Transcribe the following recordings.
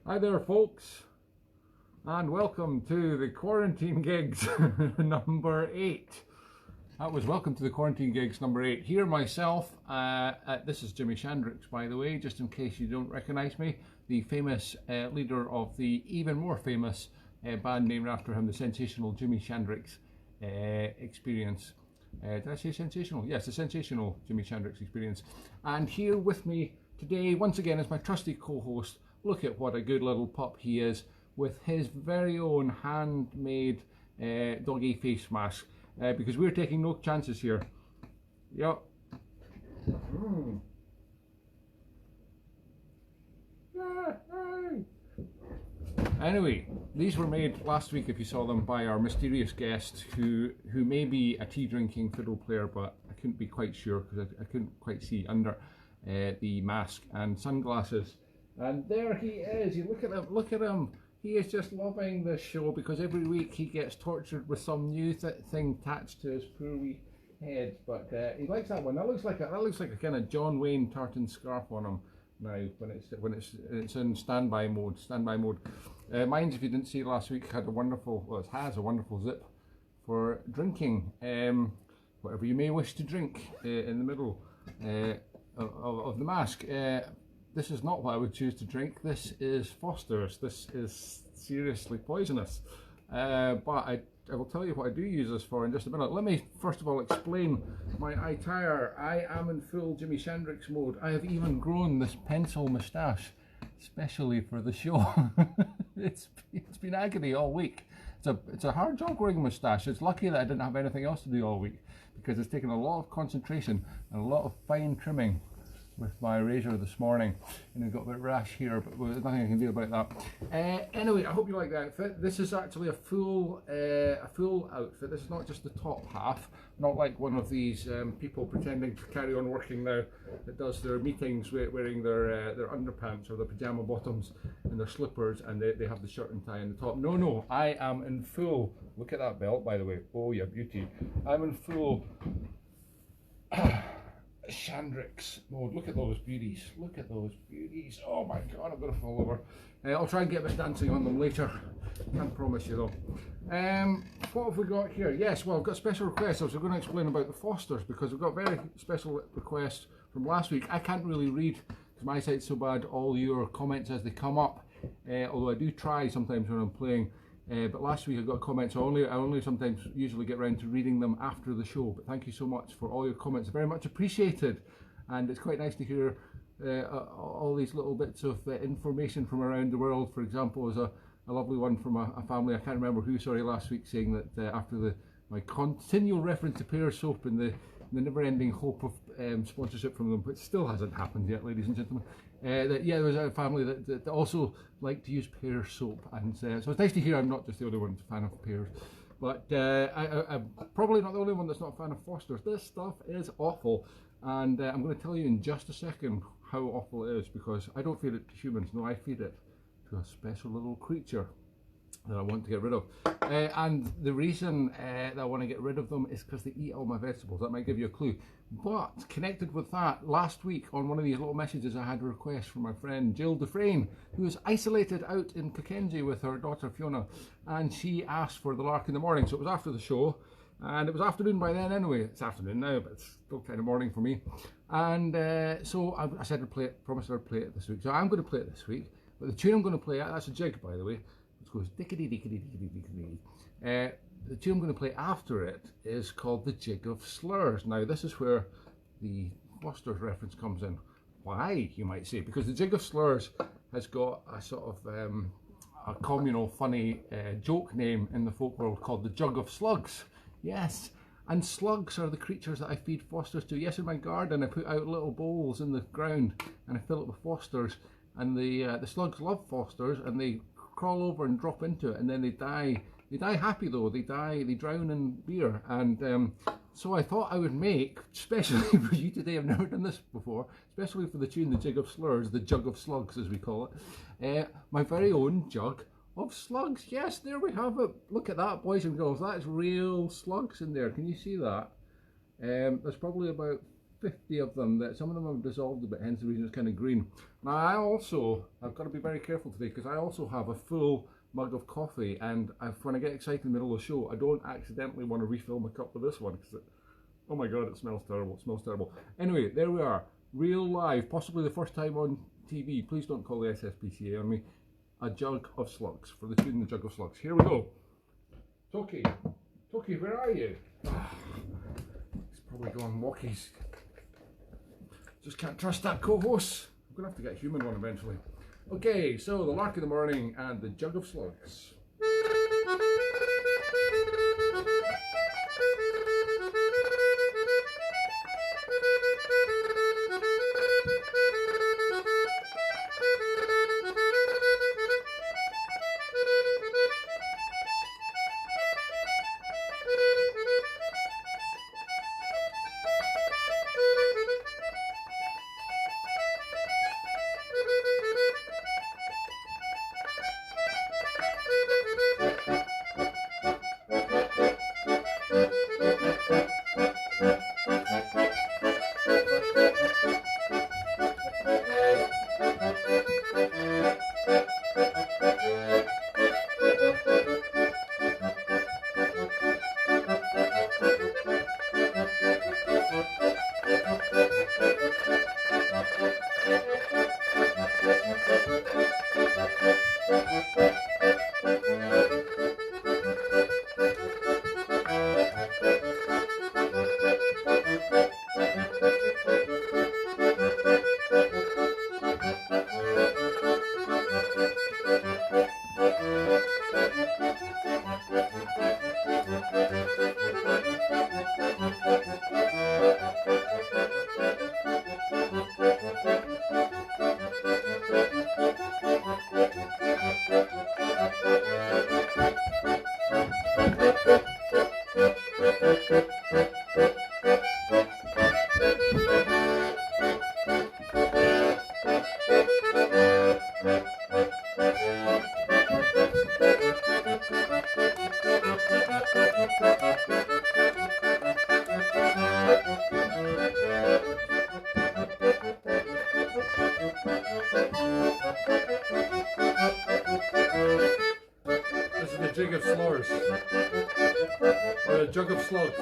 Hi there, folks, and welcome to the Quarantine Gigs number 8. That was welcome to the Quarantine Gigs number 8. Here myself, this is Jimi Shandrix, by the way, just in case you don't recognise me, the famous leader of the even more famous band named after him, the Sensational Jimi Shandrix Experience. Did I say sensational? Yes, the Sensational Jimi Shandrix Experience. And here with me today, once again, is my trusty co-host. Look at what a good little pup he is, with his very own handmade doggy face mask, because we're taking no chances here. Yep. Anyway, these were made last week, if you saw them, by our mysterious guest, who may be a tea-drinking fiddle player, but I couldn't be quite sure because I couldn't quite see under the mask and sunglasses. And there he is. You look at him. He is just loving this show because every week he gets tortured with some new thing attached to his poor wee head. But he likes that one. That looks like a kind of John Wayne tartan scarf on him now when it's in standby mode. Mine, if you didn't see last week, had a wonderful. Well, it has a wonderful zip for drinking whatever you may wish to drink in the middle of the mask. This is not what I would choose to drink. This is Foster's. This is seriously poisonous. But I will tell you what I do use this for in just a minute. Let me first of all explain my attire. I am in full Jimi Shandrix mode. I have even grown this pencil moustache, especially for the show. It's been agony all week. It's a hard job growing a moustache. It's lucky that I didn't have anything else to do all week, because it's taken a lot of concentration and a lot of fine trimming with my razor this morning, and I've got a bit of rash here, but there's nothing I can do about that. Anyway, I hope you like the outfit. This is actually a full outfit. This is not just the top half, not like one of these people pretending to carry on working now that does their meetings wearing their underpants or their pajama bottoms and their slippers, and they have the shirt and tie on the top. No, I am in full. Look at that belt, by the way. Oh, yeah, beauty. I'm in full Shandrix mode. Look at those beauties. Look at those beauties. Oh my god, I'm going to fall over. I'll try and get a bit dancing on them later. Can't promise you though. What have we got here? Yes, well, I've got special requests. I was going to explain about the Fosters because we've got very special requests from last week. I can't really read because my sight's so bad all your comments as they come up, although I do try sometimes when I'm playing. But last week I got comments, so I only sometimes usually get around to reading them after the show. But thank you so much for all your comments, very much appreciated. And it's quite nice to hear all these little bits of information from around the world. For example, was a lovely one from a family, I can't remember who, sorry, last week, saying that after my continual reference to Pear Soap and the never-ending hope of sponsorship from them, which still hasn't happened yet, ladies and gentlemen. There was a family that also liked to use pear soap, and so it's nice to hear I'm not just the only one fan of pears. But I'm probably not the only one that's not a fan of Foster's. This stuff is awful, and I'm going to tell you in just a second how awful it is, because I don't feed it to humans. No, I feed it to a special little creature that I want to get rid of. And the reason that I want to get rid of them is because they eat all my vegetables. That might give you a clue. But connected with that, last week on one of these little messages I had a request from my friend Jill Dufresne, who is isolated out in Cockenzie with her daughter Fiona, and she asked for the lark in the morning. So it was after the show, and it was afternoon by then anyway. It's afternoon now, but it's still kind of morning for me. And so I said I'd play it, promised I'd play it this week. So I'm going to play it this week. But the tune I'm going to play, that's a jig, by the way. It goes dickety dickety dickety dickety. The tune I'm going to play after it is called The Jig of Slurs. Now this is where the Foster's reference comes in. Why, you might say? Because The Jig of Slurs has got a sort of a communal funny joke name in the folk world called The Jug of Slugs. Yes, and slugs are the creatures that I feed Fosters to. Yes, in my garden I put out little bowls in the ground and I fill it with Fosters, and the slugs love Fosters and they crawl over and drop into it, and then they die. They die happy though. They drown in beer. And so I thought I would make, especially for you today, I've never done this before, especially for the tune The Jig of Slurs, the Jug of Slugs as we call it, my very own jug of slugs. Yes, there we have it. Look at that, boys and girls. That's real slugs in there. Can you see that? There's probably about 50 of them. That some of them have dissolved a bit, hence the reason it's kind of green. Now I've got to be very careful today because I also have a full mug of coffee, and when I get excited in the middle of the show, I don't accidentally want to refill my cup with this one because oh my god, it smells terrible. It smells terrible. Anyway, there we are, real live, possibly the first time on TV. Please don't call the SSPCA on me. A jug of slugs for the tune, the jug of slugs. Here we go. Toki, where are you? He's probably gone walkies. Just can't trust that co-host. I'm gonna have to get a human one eventually. Okay, so the lark in the morning and the jug of slugs. This is the jig of slurs, or the jug of slugs.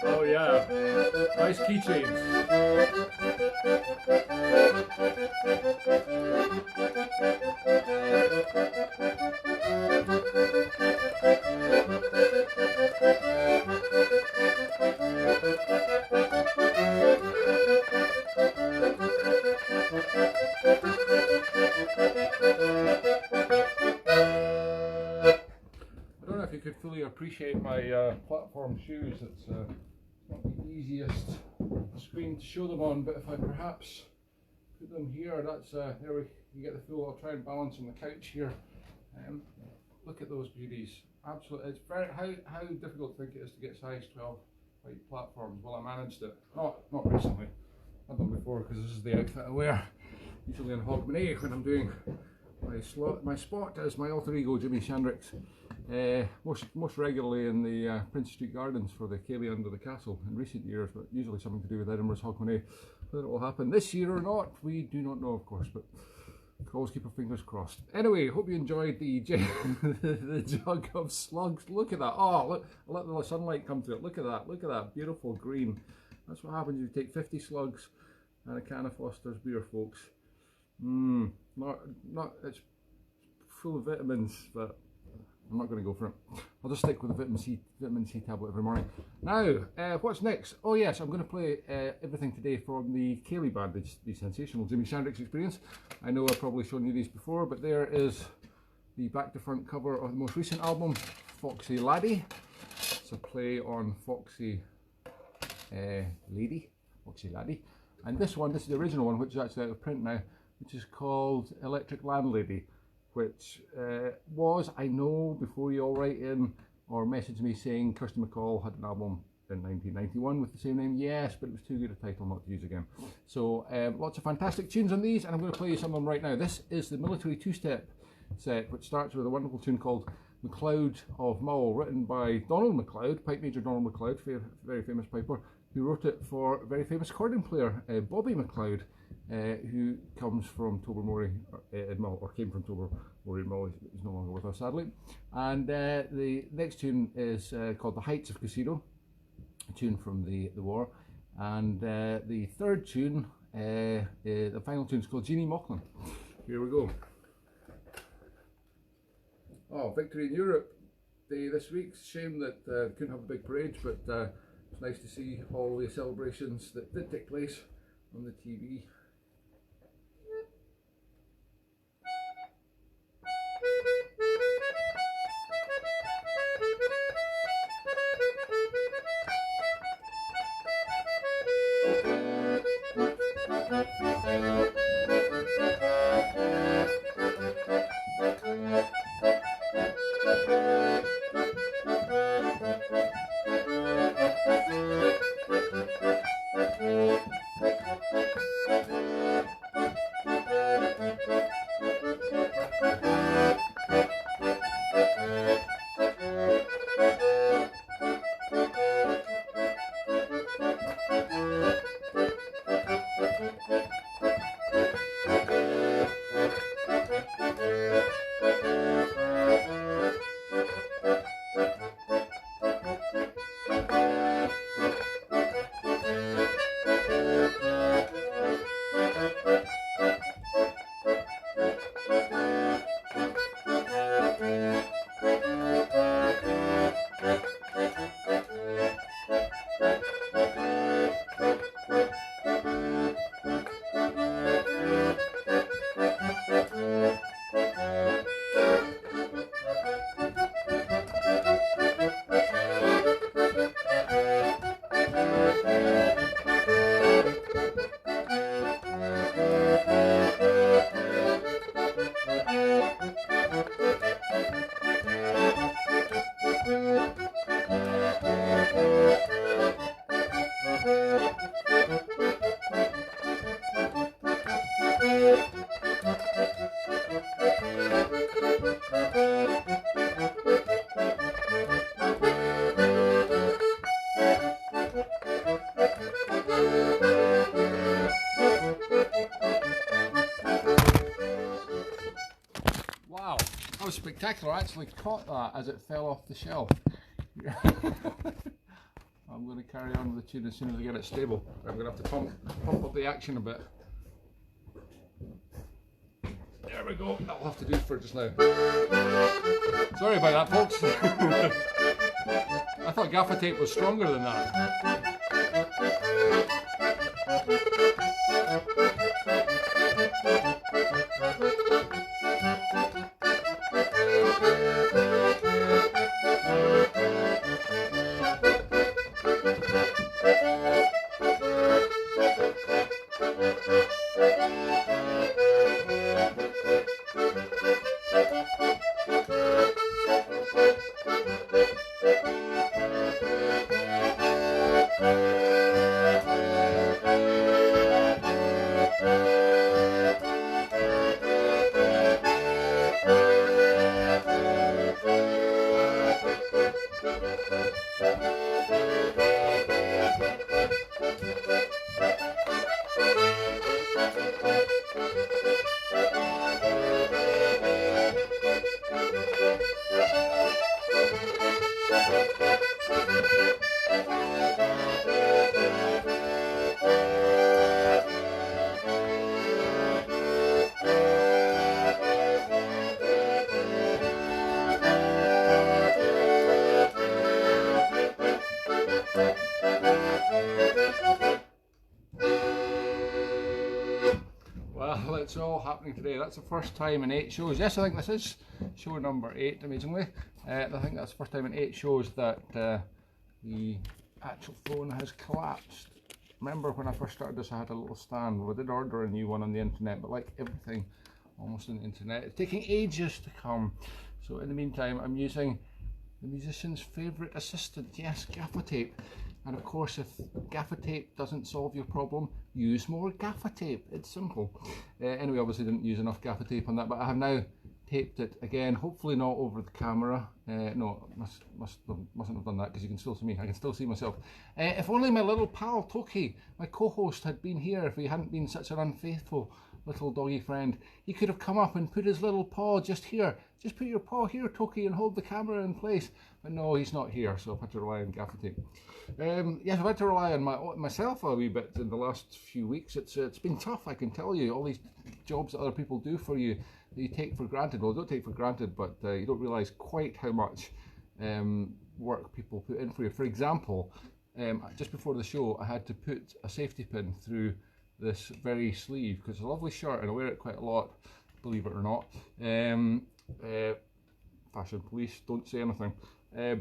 Oh yeah, nice keychains. I don't know if you could fully appreciate my platform shoes. It's not the easiest screen to show them on, but if I perhaps put them here, that's there you get the full. I'll try and balance on the couch here. Look at those beauties. Absolutely, it's very how difficult do you think it is to get size 12 white platforms. Well, I managed it. Not recently. I've done before because this is the outfit I wear usually in Mcneil when I'm doing my spot as my alter ego Jimi Shandrix. Most regularly in the Prince Street Gardens for the Ceilidh under the castle in recent years, but usually something to do with Edinburgh's Mcneil. Whether it will happen this year or not, we do not know, of course, but always keep our fingers crossed. Anyway, hope you enjoyed the jug of slugs. Look at that. Oh, look, let the sunlight come to it. Look at that beautiful green. That's what happens if you take 50 slugs and a can of Foster's beer, folks. It's full of vitamins, but I'm not going to go for it. I'll just stick with the vitamin C tablet every morning. Now, what's next? Oh yes, I'm going to play everything today from the Ceilidh band, the Sensational Jimi Shandrix Experience. I know I've probably shown you these before, but there is the back to front cover of the most recent album, Covidceilidh. It's a play on Foxy Lady, Covidceilidh. And this is the original one, which is actually out of print now, which is called Electric Landlady, which was, I know, before you all write in or message me saying Kirsty MacColl had an album in 1991 with the same name. Yes, but it was too good a title not to use again. So lots of fantastic tunes on these, and I'm going to play you some of them right now. This is the Military Two-Step set, which starts with a wonderful tune called MacLeod of Mull, written by Donald MacLeod, Pipe Major Donald MacLeod, very famous piper, who wrote it for a very famous accordion player, Bobby MacLeod, who comes from Tobermory in Mull, or came from Tobermory in Mull. He's no longer with us, sadly. And the next tune is called The Heights of Casino, a tune from the war. And the third tune, the final tune, is called Jeannie Mocklin. Here we go. Oh, victory in Europe Day this week. Shame that couldn't have a big parade, but it's nice to see all the celebrations that did take place on the TV. Spectacular. I actually caught that as it fell off the shelf. I'm going to carry on with the tune as soon as I get it stable. I'm going to have to pump up the action a bit. There we go. That'll have to do for just now. Sorry about that, folks. I thought gaffer tape was stronger than that. Well, it's all happening today. That's the first time in 8 shows. Yes, I think this is show number 8, amazingly. I think that's the first time in 8 shows that the actual phone has collapsed. remember when I first started this, I had a little stand. Well, I did order a new one on the internet, but like everything almost on the internet, it's taking ages to come. So in the meantime, I'm using the musician's favourite assistant, yes, gaffer tape. And of course, if gaffer tape doesn't solve your problem, use more gaffer tape. It's simple. Anyway, obviously didn't use enough gaffer tape on that, but I have now taped it again, hopefully not over the camera. No, mustn't have done that, because you can still see me. I can still see myself. If only my little pal Toki, my co-host, had been here, if he hadn't been such an unfaithful little doggy friend, he could have come up and put his little paw just here. Just put your paw here, Toki, and hold the camera in place. But no, he's not here, so I've had to rely on gaffer tape. Yes, I've had to rely on myself a wee bit in the last few weeks. It's been tough, I can tell you. All these jobs that other people do for you that you take for granted. Well, don't take for granted, but you don't realise quite how much work people put in for you. For example, just before the show, I had to put a safety pin through this very sleeve, because it's a lovely shirt and I wear it quite a lot, believe it or not. Fashion police, don't say anything.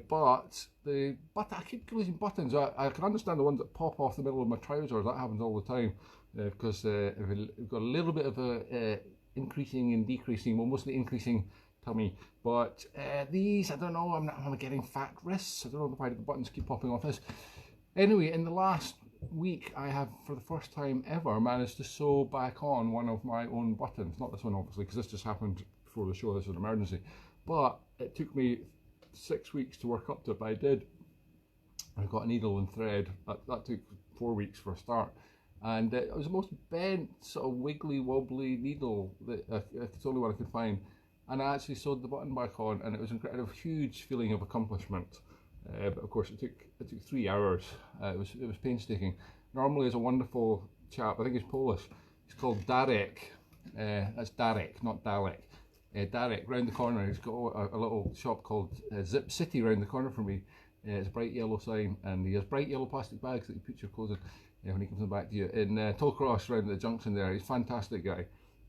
But I keep losing buttons. I can understand the ones that pop off the middle of my trousers. That happens all the time, because we've got a little bit of a increasing and decreasing, well, mostly increasing tummy. But these, I don't know, I'm getting fat wrists. I don't know why the buttons keep popping off this. Anyway, in the last week, I have, for the first time ever, managed to sew back on one of my own buttons. Not this one, obviously, because this just happened before the show. This was an emergency. But it took me 6 weeks to work up to it, but I did. I got a needle and thread. That took 4 weeks for a start. And it was the most bent, sort of wiggly, wobbly needle that it's the only one I could find. And I actually sewed the button back on, and it was a huge feeling of accomplishment. But of course, it took 3 hours. It was painstaking. Normally, there's a wonderful chap. I think he's Polish. He's called Darek. That's Darek, not Dalek. Darek, round the corner. He's got a little shop called Zip City round the corner from me. It's a bright yellow sign, and he has bright yellow plastic bags that you put your clothes in when he comes back to you. In Tollcross, round the junction there. He's a fantastic guy.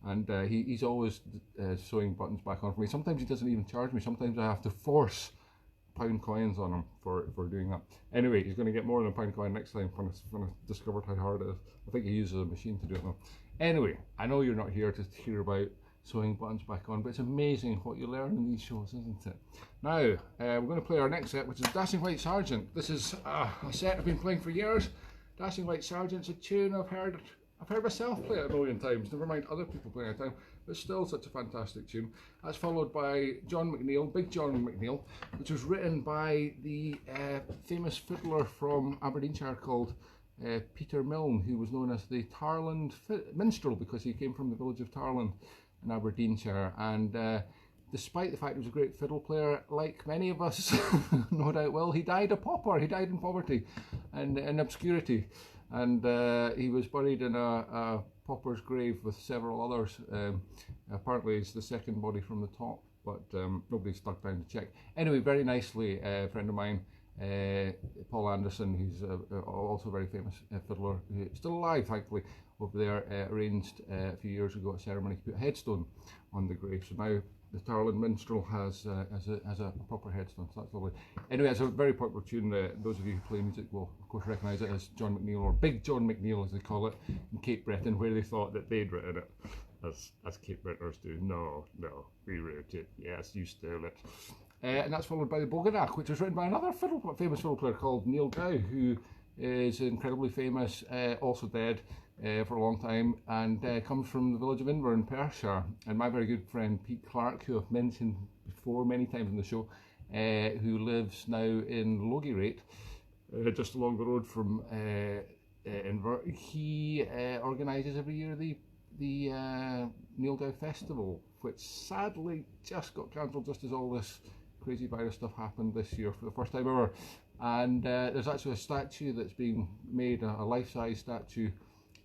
And he's always sewing buttons back on for me. Sometimes he doesn't even charge me. Sometimes I have to force pound coins on him for doing that. Anyway, he's going to get more than a pound coin next time when I discovered how hard it is. I think he uses a machine to do it now. Anyway, I know you're not here to hear about sewing buttons back on, but it's amazing what you learn in these shows, isn't it? Now, we're going to play our next set, which is Dashing White Sergeant. This is a set I've been playing for years. Dashing White Sergeant's a tune I've heard myself play it a million times, never mind other people playing it a time, but still such a fantastic tune. That's followed by John Mcneil, Big John Mcneil, which was written by the famous fiddler from Aberdeenshire called Peter Milne, who was known as the Tarland Minstrel because he came from the village of Tarland in Aberdeenshire. And despite the fact he was a great fiddle player, like many of us no doubt will, he died a pauper. He died in poverty and in obscurity. And he was buried in a pauper's grave with several others. Apparently it's the second body from the top, but nobody stuck down to check. Anyway, very nicely, a friend of mine, Paul Anderson, who's also a very famous fiddler, who's still alive thankfully, over there, arranged a few years ago a ceremony to put a headstone on the grave. So now the Tarland Minstrel has a proper headstone, so that's lovely. Anyway, it's a very popular tune. Those of you who play music will of course recognise it as John Mcneil, or Big John Mcneil as they call it, in Cape Breton, where they thought that they'd written it, as Cape Bretonners do. No, we wrote it, yes, you stole it. And that's followed by the Bogadach, which was written by another famous fiddle player called Neil Gow, who is incredibly famous, also dead for a long time, and comes from the village of Inver in Perthshire. And my very good friend Pete Clark, who I've mentioned before many times in the show, who lives now in Logierate, just along the road from Inver, he organises every year the Neil Gow Festival, which sadly just got cancelled just as all this crazy virus stuff happened this year for the first time ever. And there's actually a statue that's being made, a life-size statue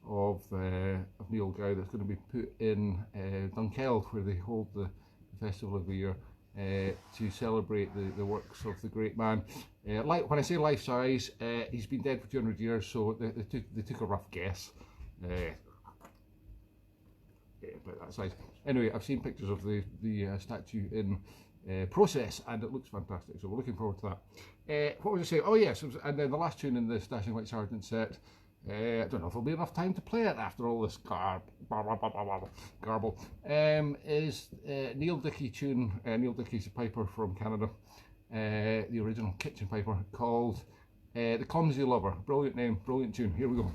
of Neil Gow, that's going to be put in Dunkeld, where they hold the festival every year, to celebrate the works of the great man. Like when I say life-size, he's been dead for 200 years, so they took a rough guess. About that size. Anyway, I've seen pictures of the statue in process, and it looks fantastic, so we're looking forward to that. What was I saying? Oh yes, and then the last tune in this Dashing White Sergeant set I don't know if there'll be enough time to play it after all this garble. Is Neil Dickey tune. Neil Dickey's a piper from Canada, the original kitchen piper, called The Clumsy Lover. Brilliant name, brilliant tune. Here we go.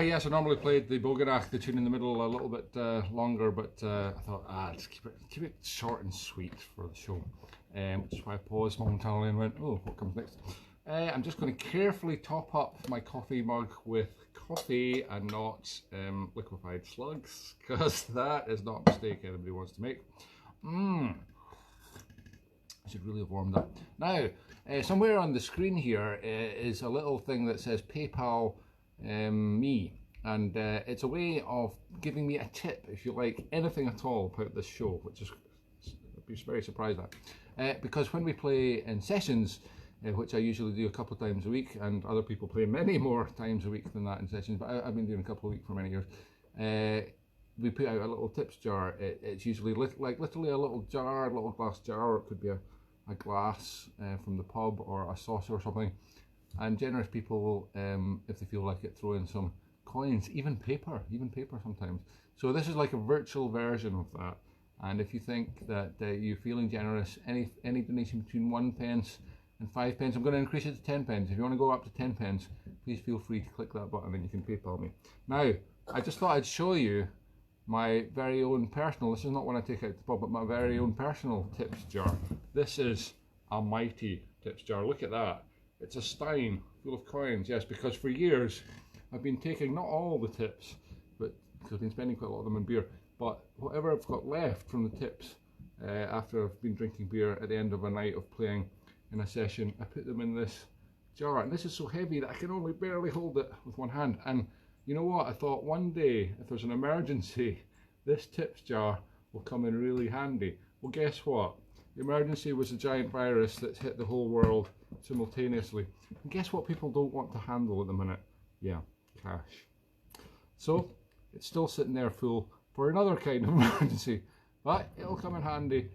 Yes, I normally played the Bogarach, the tune in the middle, a little bit longer, but I thought, let's keep it short and sweet for the show. Which is why I paused momentarily and went, oh, what comes next? I'm just going to carefully top up my coffee mug with coffee and not liquefied slugs, because that is not a mistake anybody wants to make. I should really have warmed up. Now, somewhere on the screen here is a little thing that says PayPal me, and it's a way of giving me a tip if you like anything at all about this show, which is I'd be very surprised at, because when we play in sessions, which I usually do a couple of times a week, and other people play many more times a week than that in sessions, but I've been doing a couple a week for many years, we put out a little tips jar. It's usually literally a little jar, a little glass jar, or it could be a glass from the pub, or a saucer or something. And generous people, if they feel like it, throw in some coins, even paper sometimes. So this is like a virtual version of that. And if you think that you're feeling generous, any donation between 1 pence and 5 pence, I'm going to increase it to 10 pence. If you want to go up to 10 pence, please feel free to click that button and you can PayPal me. Now, I just thought I'd show you my very own personal, this is not one I take out to the pub, but my very own personal tips jar. This is a mighty tips jar. Look at that. It's a stein full of coins. Yes, because for years I've been taking not all the tips, but because I've been spending quite a lot of them on beer, but whatever I've got left from the tips after I've been drinking beer at the end of a night of playing in a session, I put them in this jar. And this is so heavy that I can only barely hold it with one hand. And you know what? I thought one day, if there's an emergency, this tips jar will come in really handy. Well, guess what? The emergency was a giant virus that's hit the whole world simultaneously. And guess what people don't want to handle at the minute? Yeah, cash. So, it's still sitting there full for another kind of emergency. But it'll come in handy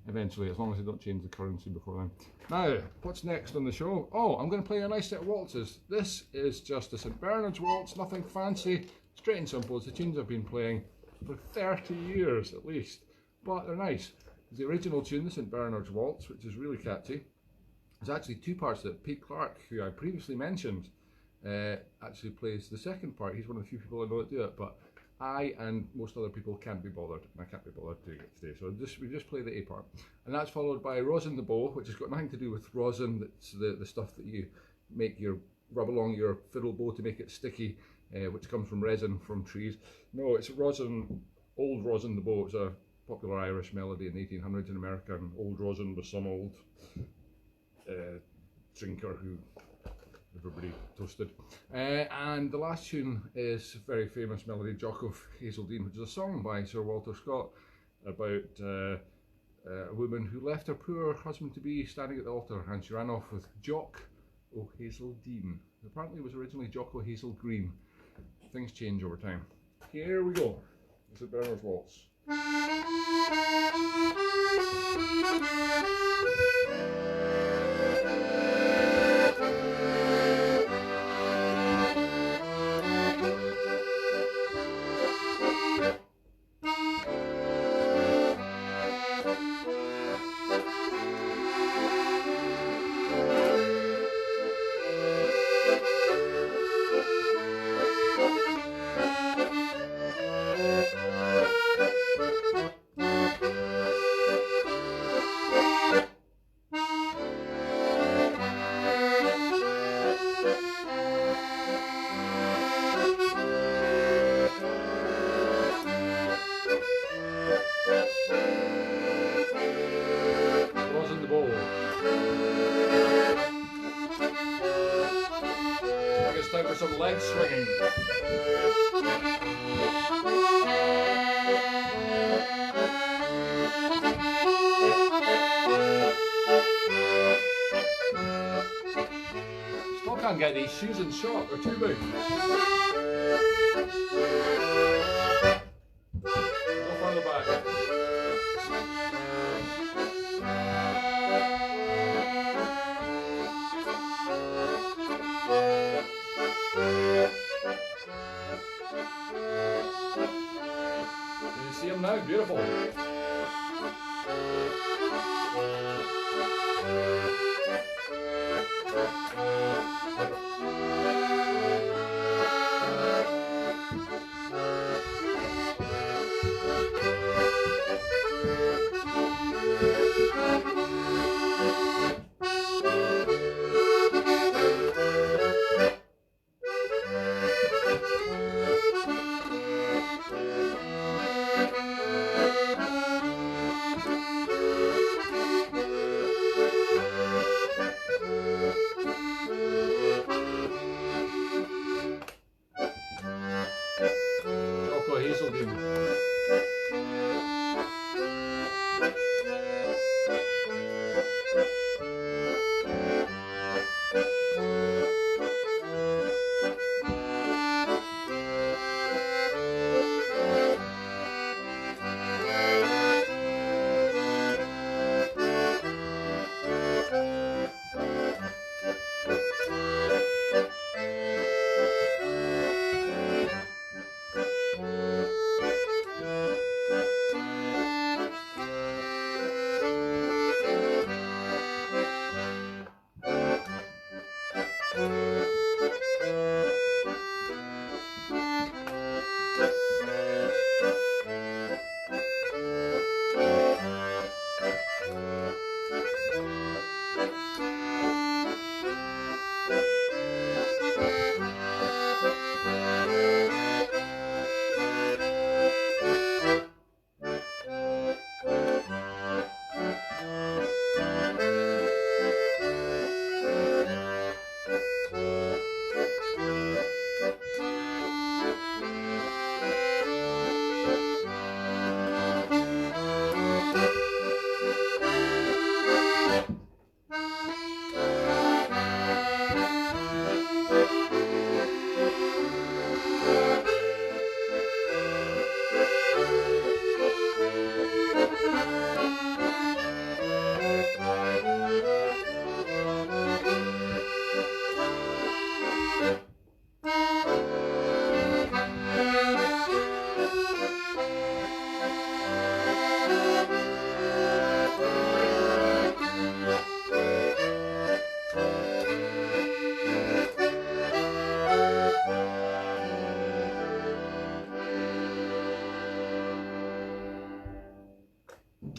eventually, as long as they don't change the currency before then. Now, what's next on the show? Oh, I'm going to play a nice set of waltzes. This is just a St. Bernard's waltz, nothing fancy, straight and simple. It's the tunes I've been playing for 30 years at least, but they're nice. The original tune, the St. Bernard's Waltz, which is really catchy. There's actually two parts that Pete Clark, who I previously mentioned, actually plays the second part. He's one of the few people I know that do it, but I and most other people can't be bothered, and I can't be bothered doing it today. So we just play the A part, and that's followed by Rosin the Bow, which has got nothing to do with rosin. That's the stuff that you rub along your fiddle bow to make it sticky, which comes from resin from trees. No, it's rosin, old Rosin the Bow. It's a popular Irish melody in the 1800s in America, and old rosin was some old drinker who everybody toasted. And the last tune is a very famous melody, Jock of Hazeldean, which is a song by Sir Walter Scott about a woman who left her poor husband-to-be standing at the altar, and she ran off with Jock o' Hazeldean. Apparently it was originally Jock o' Hazel Green. Things change over time. Here we go. This is Bernard's Waltz. Time for some leg swinging. Still can't get these shoes in shot, they're too big. Go further back. See them now? Beautiful.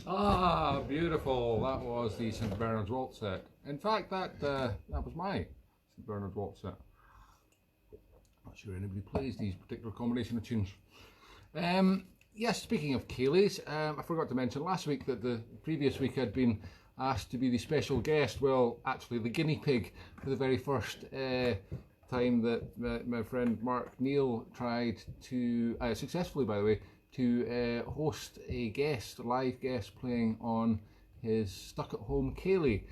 Ah, beautiful. That was the St. Bernard's Waltz set. In fact, that was my St. Bernard's Waltz set. Not sure anybody plays these particular combination of tunes. Yes, speaking of ceilidhs, I forgot to mention last week that the previous week I'd been asked to be the special guest, well, actually the guinea pig, for the very first time that my friend Mcneil tried to, successfully by the way, to host a live guest playing on his Stuck at Home ceilidh,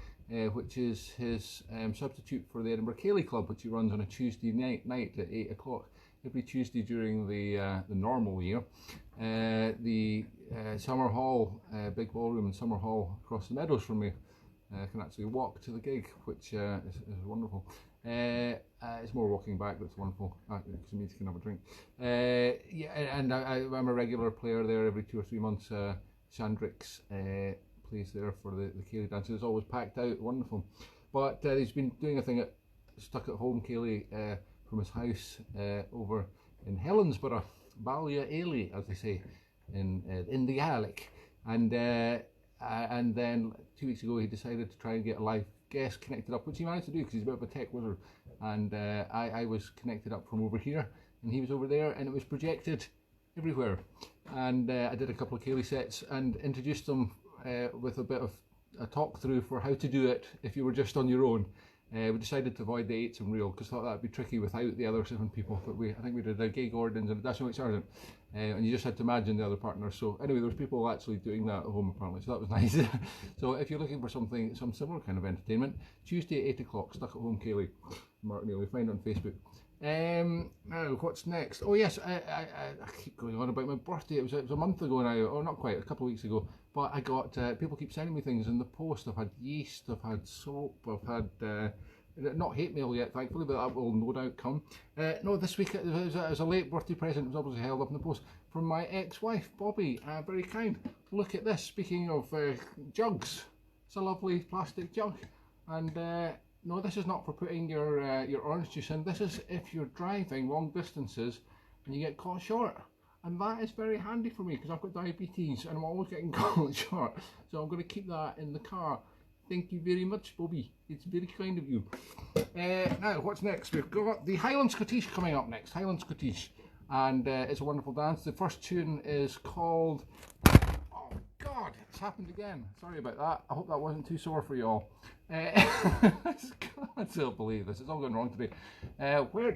which is his substitute for the Edinburgh Ceilidh Club, which he runs on a Tuesday night at 8 o'clock. Every Tuesday during the normal year. The Summer Hall, big ballroom in Summer Hall across the meadows from me. I can actually walk to the gig, which is wonderful. It's more walking back that's wonderful, because it means you can have a drink. Yeah, and I'm a regular player there every 2 or 3 months. Shandrix plays there for the ceilidh dances. It's always packed out, wonderful. But he's been doing a thing at Stuck at Home ceilidh from his house over in Helensburgh, Ballia Ailey, as they say in the Gaelic. And then 2 weeks ago he decided to try and get a live guest connected up, which he managed to do because he's a bit of a tech wizard. And I was connected up from over here and he was over there, and it was projected everywhere. And I did a couple of ceilidh sets and introduced them with a bit of a talk through for how to do it if you were just on your own. We decided to avoid the 8s and reel because I thought that would be tricky without the other 7 people, but I think we did a gay Gordons and a Dash Sergeant, and you just had to imagine the other partners. So anyway, there was people actually doing that at home apparently, so that was nice. So if you're looking for some similar kind of entertainment, Tuesday at 8 o'clock, Stuck at Home ceilidh, Mcneil, we find it on Facebook. Now what's next? Oh yes, I keep going on about my birthday. It was a month ago now, or not quite, a couple of weeks ago, but I got people keep sending me things in the post. I've had yeast, I've had soap, I've had not hate mail yet thankfully, but that will no doubt come. No, this week it was a late birthday present. It was obviously held up in the post from my ex-wife Bobby, very kind. Look at this, speaking of jugs, it's a lovely plastic jug, and no, this is not for putting your orange juice in. This is if you're driving long distances and you get caught short. And that is very handy for me because I've got diabetes and I'm always getting caught short. So I'm going to keep that in the car. Thank you very much, Bobby. It's very kind of you. Now, what's next? We've got the Highland Scottish coming up next. Highland Scottish. And it's a wonderful dance. The first tune is called... Oh, God, it's happened again. Sorry about that. I hope that wasn't too sore for you all. I can't believe this. It's all going wrong today.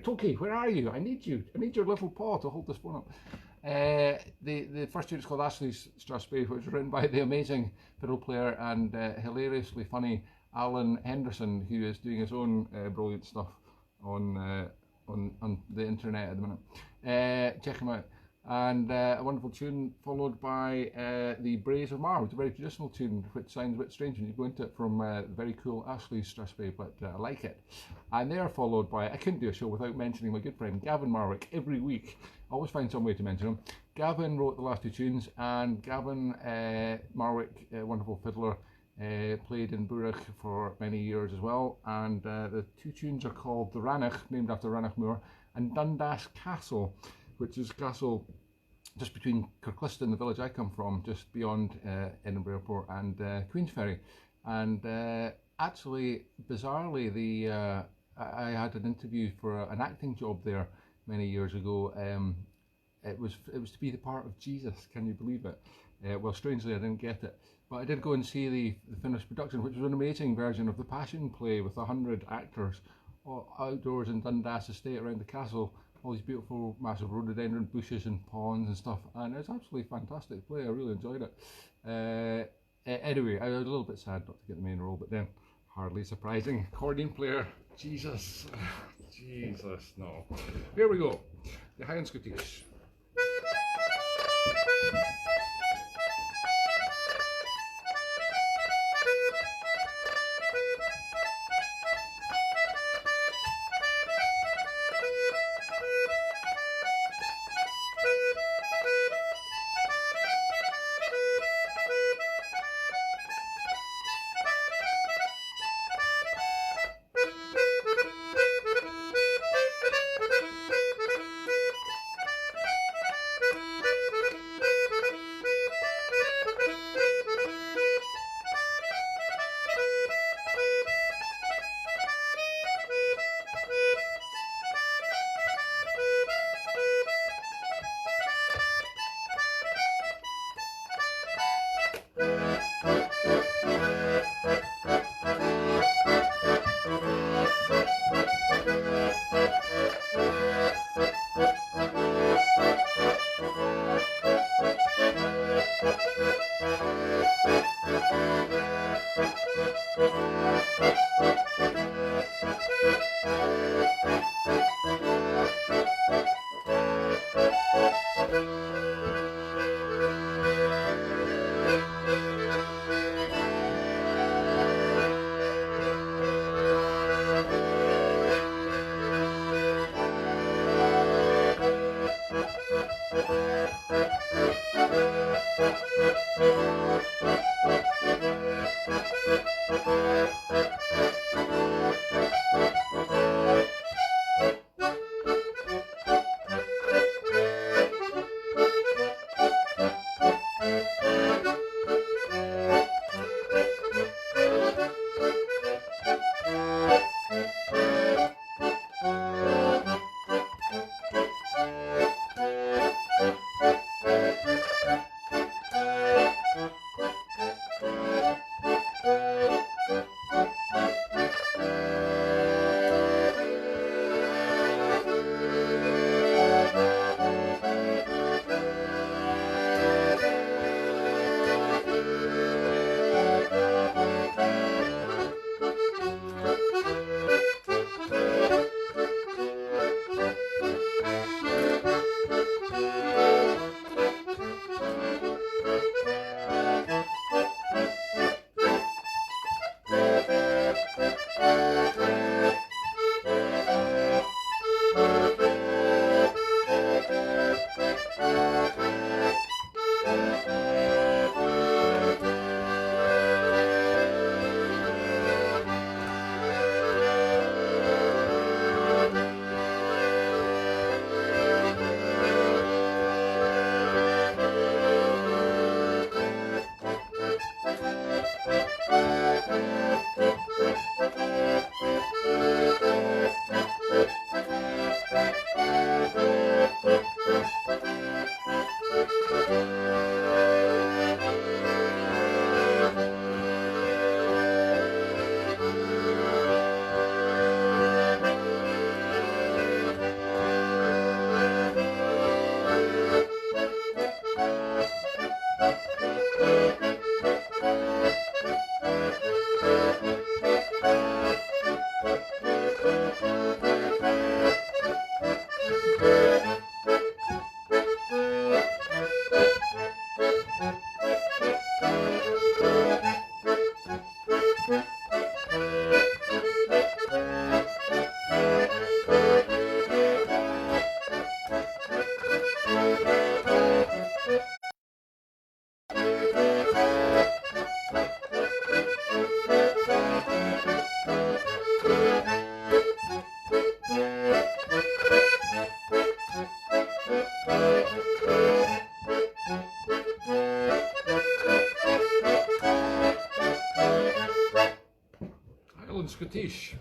Toki, where are you? I need you. I need your little paw to hold this phone up. The first tune is called Ashley's Strasbourg, which was written by the amazing fiddle player and hilariously funny Alan Henderson, who is doing his own brilliant stuff on the internet at the minute. Check him out. And a wonderful tune followed by the Braes of Mar, which is a very traditional tune, which sounds a bit strange when you go into it from the very cool Ashley's Strasbourg, but I like it. And they are followed by, I couldn't do a show without mentioning my good friend Gavin Marwick every week. I always find some way to mention him. Gavin wrote the last 2 tunes, and Gavin Marwick, a wonderful fiddler, played in Burach for many years as well. And the 2 tunes are called The Ranach, named after Ranach Moor, and Dundas Castle, which is castle just between Kirkliston, the village I come from, just beyond Edinburgh Airport, and Queensferry. And actually, bizarrely, I had an interview for an acting job there many years ago. It was to be the part of Jesus. Can you believe it? Well, strangely, I didn't get it, but I did go and see the finished production, which was an amazing version of the Passion play with 100 actors outdoors in Dundas Estate around the castle. All these beautiful massive rhododendron bushes and ponds and stuff, and it's absolutely fantastic play. I really enjoyed it. Anyway, I was a little bit sad not to get the main role, but then hardly surprising. Accordion player, Jesus, Jesus, no. Here we go, the Highland Scottish. Scottish.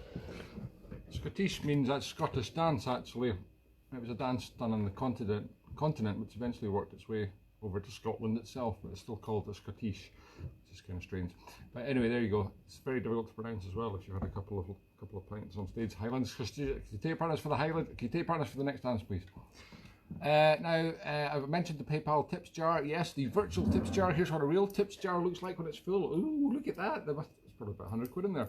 Scottish means that's Scottish dance actually. It was a dance done on the continent which eventually worked its way over to Scotland itself, but it's still called the Scottish, which is kind of strange. But anyway, there you go. It's very difficult to pronounce as well if you had a couple of pints on stage. Highlands. Can you take partners for the Highland? Can you take partners for the next dance, please? Now, I've mentioned the PayPal tips jar. Yes, the virtual tips jar. Here's what a real tips jar looks like when it's full. Ooh, look at that. There's probably about 100 quid in there.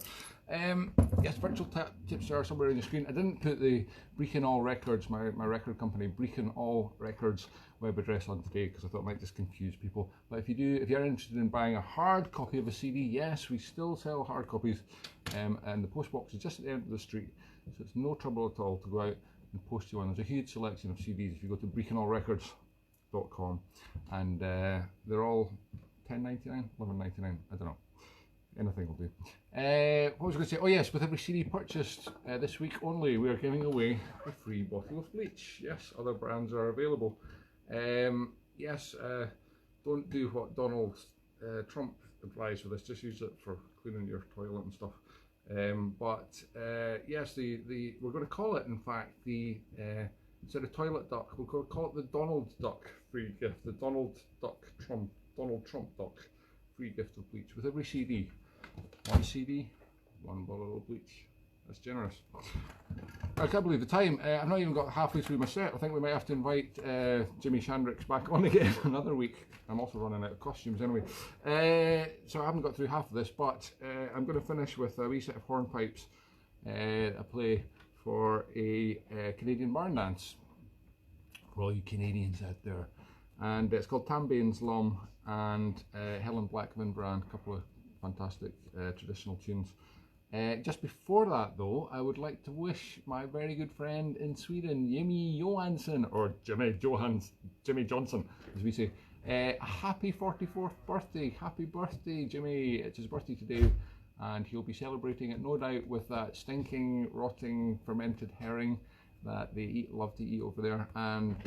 Yes, virtual tips jar somewhere on the screen. I didn't put the Brechin All Records, my record company, Brechin All Records web address on today because I thought it might just confuse people. But if you're interested in buying a hard copy of a CD, yes, we still sell hard copies, and the post box is just at the end of the street, so it's no trouble at all to go out and post you one. There's a huge selection of CDs if you go to brechinallrecords.com, and they're all $10.99, $11.99, I don't know. Anything will do. What was I going to say? Oh yes, with every CD purchased this week only, we are giving away a free bottle of bleach. Yes, other brands are available. Yes, don't do what Donald Trump advised for this. Just use it for cleaning your toilet and stuff. Yes, we're going to call it, in fact, the instead of toilet duck, we're going to call it the Donald Duck free gift. The Donald Trump duck free gift of bleach with every CD. One CD, one bottle of bleach. That's generous. I can't believe the time. I've not even got halfway through my set. I think we might have to invite Jimi Shandrix back on again another week. I'm also running out of costumes anyway. So I haven't got through half of this, but I'm going to finish with a wee set of hornpipes I play for a Canadian barn dance for all you Canadians out there. And it's called Tambane's Lum and Helen Blackman Brand, a couple of fantastic traditional tunes. Just before that though, I would like to wish my very good friend in Sweden, Jimmy Johansson, or Jimmy Jimmy Johnson, as we say. A happy 44th birthday. Happy birthday, Jimmy. It's his birthday today, and he'll be celebrating it, no doubt, with that stinking, rotting, fermented herring that they love to eat over there. And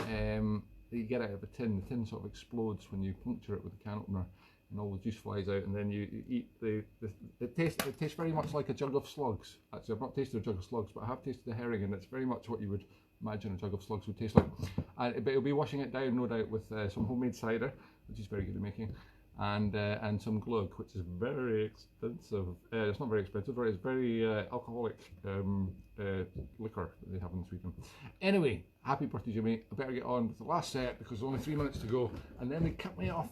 you get it out of a tin. The tin sort of explodes when you puncture it with a can opener, and all the juice flies out, and then you eat it tastes very much like a jug of slugs. Actually, I've not tasted a jug of slugs, but I have tasted the herring, and it's very much what you would imagine a jug of slugs would taste like. But it'll be washing it down, no doubt, with some homemade cider, which is very good at making, and some glug, which is very expensive. It's not very expensive, it's very alcoholic liquor that they have in Sweden. Anyway, happy birthday, Jimmy. I better get on with the last set because there's only 3 minutes to go, and then they cut me off.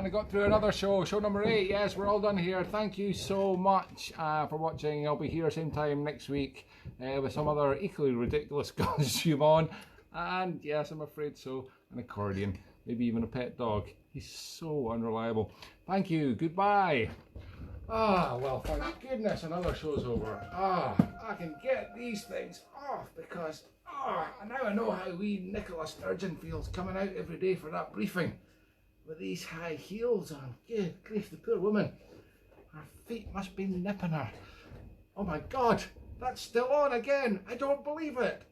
I got through another show number 8. Yes, we're all done here. Thank you so much for watching. I'll be here same time next week with some other equally ridiculous costume on, and yes, I'm afraid so, an accordion, maybe even a pet dog. He's so unreliable. Thank you. Goodbye. Well, thank goodness another show's over. I can get these things off because and now I know how wee Nicola Sturgeon feels coming out every day for that briefing with these high heels on. Good grief, the poor woman. Her feet must be nipping her. Oh my God, that's still on again. I don't believe it.